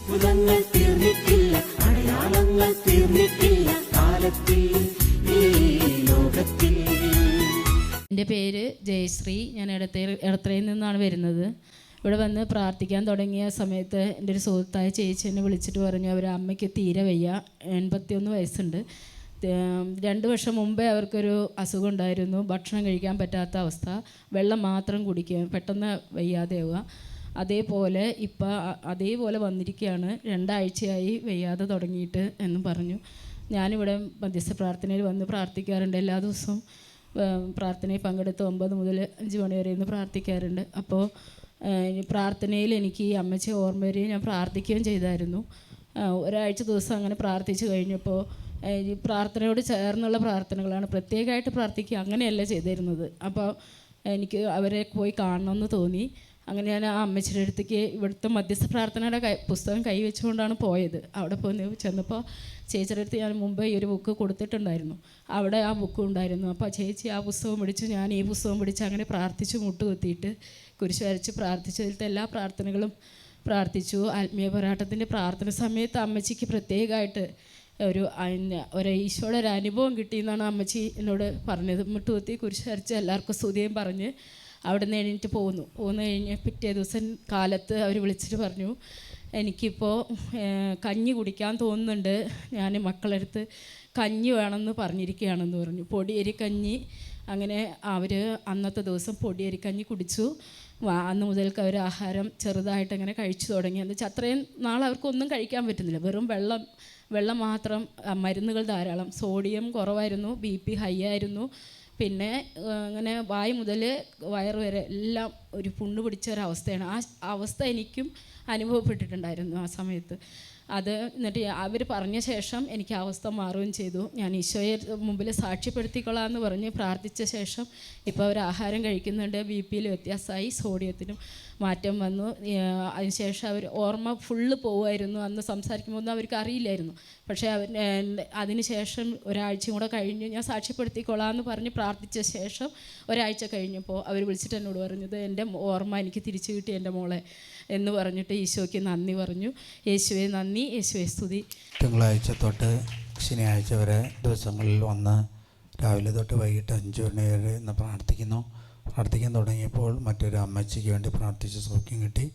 അത്ഭുതങ്ങൾ തീർന്നിട്ടില്ല, അടയാളങ്ങൾ തീർന്നിട്ടില്ല കാലത്തിൽ ഈ ലോകത്തിൽ. എൻ്റെ പേര് ജയശ്രീ. ഞാൻ എടത്തറയിൽ നിന്നാണ് വരുന്നത്. ഇവിടെ വന്ന് പ്രാർത്ഥിക്കാൻ തുടങ്ങിയ സമയത്ത് എൻ്റെ ഒരു സുഹൃത്തായ ചേച്ചി എന്നെ വിളിച്ചിട്ട് പറഞ്ഞു അവരുടെ അമ്മയ്ക്ക് തീരെ വയ്യ, 81 വയസ്സുണ്ട്. 2 വർഷം മുമ്പേ അവർക്കൊരു അസുഖം ഉണ്ടായിരുന്നു, ഭക്ഷണം കഴിക്കാൻ പറ്റാത്ത അവസ്ഥ, വെള്ളം മാത്രം കുടിക്കുക, പെട്ടെന്ന് വയ്യാതെയാവുക. അതേപോലെ ഇപ്പം അതേപോലെ വന്നിരിക്കുകയാണ്, 2 ആഴ്ചയായി വയ്യാതെ തുടങ്ങിയിട്ട് എന്ന് പറഞ്ഞു. ഞാനിവിടെ മധ്യസ്ഥ പ്രാർത്ഥനയിൽ വന്ന് പ്രാർത്ഥിക്കാറുണ്ട്. എല്ലാ ദിവസവും പ്രാർത്ഥനയിൽ പങ്കെടുത്ത് 9 മുതൽ 5 മണി വരെ ഇന്ന് പ്രാർത്ഥിക്കാറുണ്ട്. അപ്പോൾ പ്രാർത്ഥനയിൽ എനിക്ക് ഈ അമ്മച്ചിയെ ഓർമ്മ വരികയും ഞാൻ പ്രാർത്ഥിക്കുകയും ചെയ്തായിരുന്നു. ഒരാഴ്ച ദിവസം അങ്ങനെ പ്രാർത്ഥിച്ചു കഴിഞ്ഞപ്പോൾ ഈ പ്രാർത്ഥനയോട് ചേർന്നുള്ള പ്രാർത്ഥനകളാണ്, പ്രത്യേകമായിട്ട് പ്രാർത്ഥിക്കുക അങ്ങനെയല്ല ചെയ്തിരുന്നത്. അപ്പോൾ എനിക്ക് അവരെ പോയി കാണണമെന്ന് തോന്നി. അങ്ങനെ ഞാൻ ആ അമ്മച്ചിയുടെ അടുത്തേക്ക് ഇവിടുത്തെ മധ്യസ്ഥ പ്രാർത്ഥനയുടെ പുസ്തകം കൈവച്ചുകൊണ്ടാണ് പോയത്. അവിടെ പോയി ചെന്നപ്പോൾ ചേച്ചിയുടെ അടുത്ത് ഞാൻ മുമ്പ് ഈ ഒരു ബുക്ക് കൊടുത്തിട്ടുണ്ടായിരുന്നു, അവിടെ ആ ബുക്കും ഉണ്ടായിരുന്നു. അപ്പോൾ ചേച്ചി ആ പുസ്തകം പിടിച്ചു, ഞാൻ ഈ പുസ്തകം പിടിച്ച് അങ്ങനെ പ്രാർത്ഥിച്ചു, മുട്ടുകുത്തിയിട്ട് കുരിശ് വരച്ച് പ്രാർത്ഥിച്ചതിലത്തെ എല്ലാ പ്രാർത്ഥനകളും പ്രാർത്ഥിച്ചു. ആത്മീയ പോരാട്ടത്തിൻ്റെ പ്രാർത്ഥന സമയത്ത് അമ്മച്ചിക്ക് പ്രത്യേകമായിട്ട് ഒരു ഈശോയുടെ ഒരു അനുഭവം കിട്ടിയെന്നാണ് അമ്മച്ചി എന്നോട് പറഞ്ഞത്. മുട്ടുകുത്തി കുരിശ് വരച്ച് എല്ലാവർക്കും സ്തുതിയും പറഞ്ഞ് അവിടെ നിന്ന് എണീറ്റ് പോന്നു കഴിഞ്ഞ് പിറ്റേ ദിവസം കാലത്ത് അവർ വിളിച്ചിട്ട് പറഞ്ഞു എനിക്കിപ്പോൾ കഞ്ഞി കുടിക്കാൻ തോന്നുന്നുണ്ട്, ഞാൻ മക്കളെടുത്ത് കഞ്ഞി വേണമെന്ന് പറഞ്ഞിരിക്കുകയാണെന്ന് പറഞ്ഞു. പൊടിയരി കഞ്ഞി. അങ്ങനെ അവർ അന്നത്തെ ദിവസം പൊടിയരി കഞ്ഞി കുടിച്ചു. അന്ന് മുതൽക്ക് അവർ ആഹാരം ചെറുതായിട്ട് അങ്ങനെ കഴിച്ചു തുടങ്ങി. എന്ന് വെച്ചാൽ അത്രയും നാൾ അവർക്കൊന്നും കഴിക്കാൻ പറ്റുന്നില്ല, വെറും വെള്ളം മാത്രം, മരുന്നുകൾ ധാരാളം, സോഡിയം കുറവായിരുന്നു, BP ഹൈ ആയിരുന്നു. പിന്നെ അങ്ങനെ വായ് മുതൽ വയറ് വരെ എല്ലാം ഒരു പുണ്ണ് പിടിച്ച ഒരവസ്ഥയാണ്. ആ അവസ്ഥ എനിക്കും അനുഭവപ്പെട്ടിട്ടുണ്ടായിരുന്നു ആ സമയത്ത്. അത് എന്നിട്ട് അവർ പറഞ്ഞ ശേഷം എനിക്ക് ആ അവസ്ഥ മാറുകയും ചെയ്തു. ഞാൻ ഈശോയെ മുമ്പിൽ സാക്ഷ്യപ്പെടുത്തിക്കൊള്ളാമെന്ന് പറഞ്ഞ് പ്രാർത്ഥിച്ച ശേഷം ഇപ്പോൾ അവർ ആഹാരം കഴിക്കുന്നുണ്ട്, BP വ്യത്യാസമായി, സോഡിയത്തിനും മാറ്റം വന്നു. അതിനുശേഷം അവർ ഓർമ്മ ഫുള്ള് പോവുമായിരുന്നു. അന്ന് സംസാരിക്കുമ്പോൾ അവർക്ക് അറിയില്ലായിരുന്നു. പക്ഷേ അതിന് ശേഷം ഒരാഴ്ചയും കൂടെ കഴിഞ്ഞ് ഞാൻ സാക്ഷ്യപ്പെടുത്തിക്കൊള്ളാമെന്ന് പറഞ്ഞ് പ്രാർത്ഥിച്ച ശേഷം ഒരാഴ്ച കഴിഞ്ഞപ്പോൾ അവർ വിളിച്ചിട്ട് എന്നോട് പറഞ്ഞത് എൻ്റെ ഓർമ്മ എനിക്ക് തിരിച്ചു കിട്ടി എൻ്റെ മോളെ എന്ന് പറഞ്ഞിട്ട് ഈശോയ്ക്ക് നന്ദി പറഞ്ഞു. യേശുവെ നന്ദി, യേശുവെ സ്തുതി. തിങ്കളാഴ്ച തൊട്ട് ശനിയാഴ്ച വരെ ദിവസങ്ങളിൽ വന്ന് രാവിലെ തൊട്ട് വൈകിട്ട് 5 മണി വരെ ഇന്ന് പ്രാർത്ഥിക്കാൻ തുടങ്ങിയപ്പോൾ മറ്റൊരു അമ്മച്ചിക്ക് വേണ്ടി പ്രാർത്ഥിച്ച് സൗഖ്യം കിട്ടി.